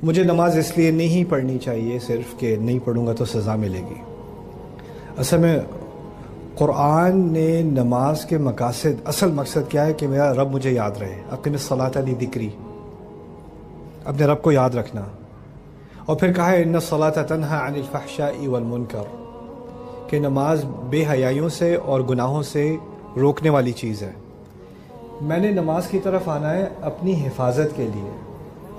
مجھے نماز اس لیے نہیں پڑھنی چاہیے صرف کہ نہیں پڑھوں گا تو سزا ملے گی۔ اصل میں قرآن نے نماز کے مقاصد، اصل مقصد کیا ہے کہ میرا رب مجھے یاد رہے، اقم الصلاۃ لذکری، اپنے رب کو یاد رکھنا۔ اور پھر کہا ہے ان الصلاۃ تنہی عن الفحشاء والمنکر، کہ نماز بے حیائیوں سے اور گناہوں سے روکنے والی چیز ہے۔ میں نے نماز کی طرف آنا ہے اپنی حفاظت کے لیے۔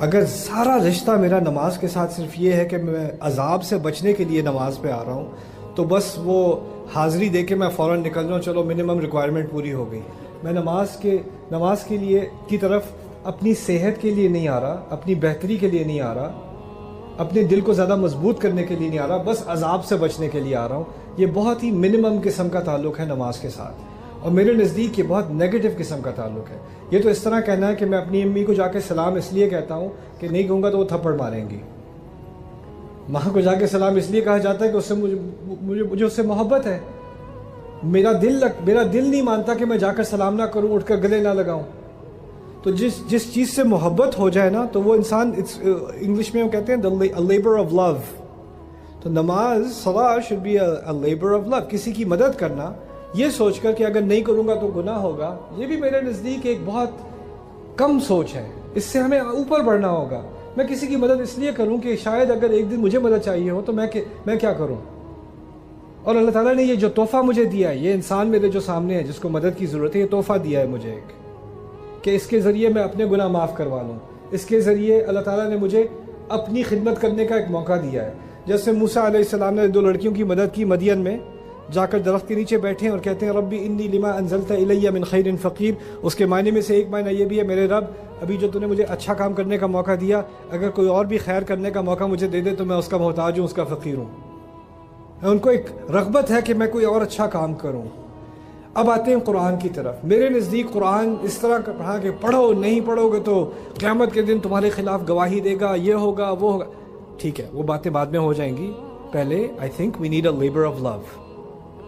اگر سارا رشتہ میرا نماز کے ساتھ صرف یہ ہے کہ میں عذاب سے بچنے کے لیے نماز پہ آ رہا ہوں، تو بس وہ حاضری دے کے میں فوراً نکل رہا ہوں، چلو منیمم ریکوائرمنٹ پوری ہو گئی۔ میں نماز کے لیے کی طرف اپنی صحت کے لیے نہیں آ رہا، اپنی بہتری کے لیے نہیں آ رہا، اپنے دل کو زیادہ مضبوط کرنے کے لیے نہیں آ رہا، بس عذاب سے بچنے کے لیے آ رہا ہوں۔ یہ بہت ہی منیمم قسم کا تعلق ہے نماز کے ساتھ، اور میرے نزدیک یہ بہت نیگیٹو قسم کا تعلق ہے۔ یہ تو اس طرح کہنا ہے کہ میں اپنی امی کو جا کے سلام اس لیے کہتا ہوں کہ نہیں کہوں گا تو وہ تھپڑ ماریں گی۔ ماں کو جا کے سلام اس لیے کہا جاتا ہے کہ اس سے مجھے اس سے محبت ہے۔ میرا دل نہیں مانتا کہ میں جا کر سلام نہ کروں، اٹھ کر گلے نہ لگاؤں۔ تو جس چیز سے محبت ہو جائے نا تو وہ انسان، انگلش میں وہ کہتے ہیں a labor of love۔ تو نماز، صلاۃ should be a labor of love، کسی کی مدد کرنا، یہ سوچ کر کہ اگر نہیں کروں گا تو گناہ ہوگا، یہ بھی میرے نزدیک ایک بہت کم سوچ ہے۔ اس سے ہمیں اوپر بڑھنا ہوگا۔ میں کسی کی مدد اس لیے کروں کہ شاید اگر ایک دن مجھے مدد چاہیے ہو تو میں کیا کروں؟ اور اللہ تعالیٰ نے یہ جو تحفہ مجھے دیا ہے، یہ انسان میرے جو سامنے ہے جس کو مدد کی ضرورت ہے، یہ تحفہ دیا ہے مجھے ایک، کہ اس کے ذریعے میں اپنے گناہ معاف کروا لوں۔ اس کے ذریعے اللہ تعالیٰ نے مجھے اپنی خدمت کرنے کا ایک موقع دیا ہے۔ جیسے موسیٰ علیہ السلام نے 2 لڑکیوں کی مدد کی، مدین میں جا کر درخت کے نیچے بیٹھے اور کہتے ہیں ربی انی لما انزلت الی من خیر فقیر۔ اس کے معنی میں سے ایک معنی یہ بھی ہے، میرے رب ابھی جو تو نے مجھے اچھا کام کرنے کا موقع دیا، اگر کوئی اور بھی خیر کرنے کا موقع مجھے دے دے تو میں اس کا محتاج ہوں، اس کا فقیر ہوں۔ ان کو ایک رغبت ہے کہ میں کوئی اور اچھا کام کروں۔ اب آتے ہیں قرآن کی طرف۔ میرے نزدیک قرآن اس طرح پڑھا کہ پڑھو، نہیں پڑھو گے تو قیامت کے دن تمہارے خلاف گواہی دے گا، یہ ہوگا وہ ہوگا۔ ٹھیک ہے، وہ باتیں بعد میں ہو جائیں گی۔ پہلے I think we need a labour of love.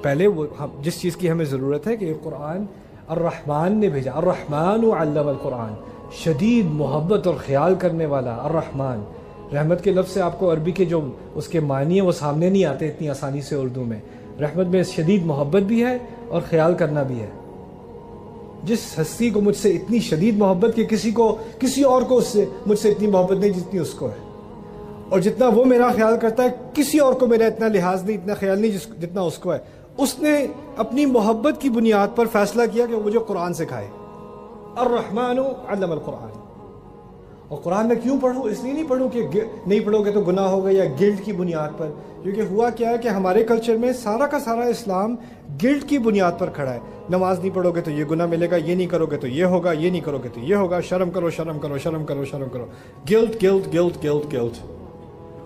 پہلے وہ جس چیز کی ہمیں ضرورت ہے کہ قرآن الرحمن نے بھیجا، الرحمن علم القرآن، شدید محبت اور خیال کرنے والا الرحمن۔ رحمت کے لفظ سے آپ کو عربی کے جو اس کے معنی ہیں وہ سامنے نہیں آتے اتنی آسانی سے اردو میں۔ رحمت میں شدید محبت بھی ہے اور خیال کرنا بھی ہے۔ جس ہستی کو مجھ سے اتنی شدید محبت کہ کسی اور کو مجھ سے اتنی محبت نہیں جتنی اس کو ہے، اور جتنا وہ میرا خیال کرتا ہے کسی اور کو میرا اتنا لحاظ نہیں، اتنا خیال نہیں جتنا اس کو ہے۔ اس نے اپنی محبت کی بنیاد پر فیصلہ کیا کہ وہ مجھے قرآن سکھائے۔ الرحمن علم القرآن۔ اور قرآن میں کیوں پڑھوں؟ اس لیے نہیں پڑھوں کہ نہیں پڑھو گے تو گناہ ہوگا یا گلٹ کی بنیاد پر، کیونکہ ہوا کیا ہے کہ ہمارے کلچر میں سارا کا سارا اسلام گلٹ کی بنیاد پر کھڑا ہے۔ نماز نہیں پڑھو گے تو یہ گناہ ملے گا، یہ نہیں کرو گے تو یہ ہوگا، یہ نہیں کرو گے تو یہ ہوگا، شرم کرو شرم کرو شرم کرو شرم کرو، guilt guilt guilt guilt guilt.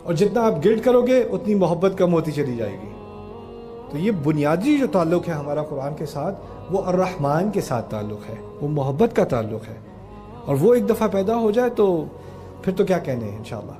اور جتنا آپ گلٹ کرو گے اتنی محبت کم ہوتی چلی جائے گی۔ تو یہ بنیادی جو تعلق ہے ہمارا قرآن کے ساتھ، وہ الرحمن کے ساتھ تعلق ہے، وہ محبت کا تعلق ہے، اور وہ ایک دفعہ پیدا ہو جائے تو پھر تو کیا کہنے ہیں انشاءاللہ۔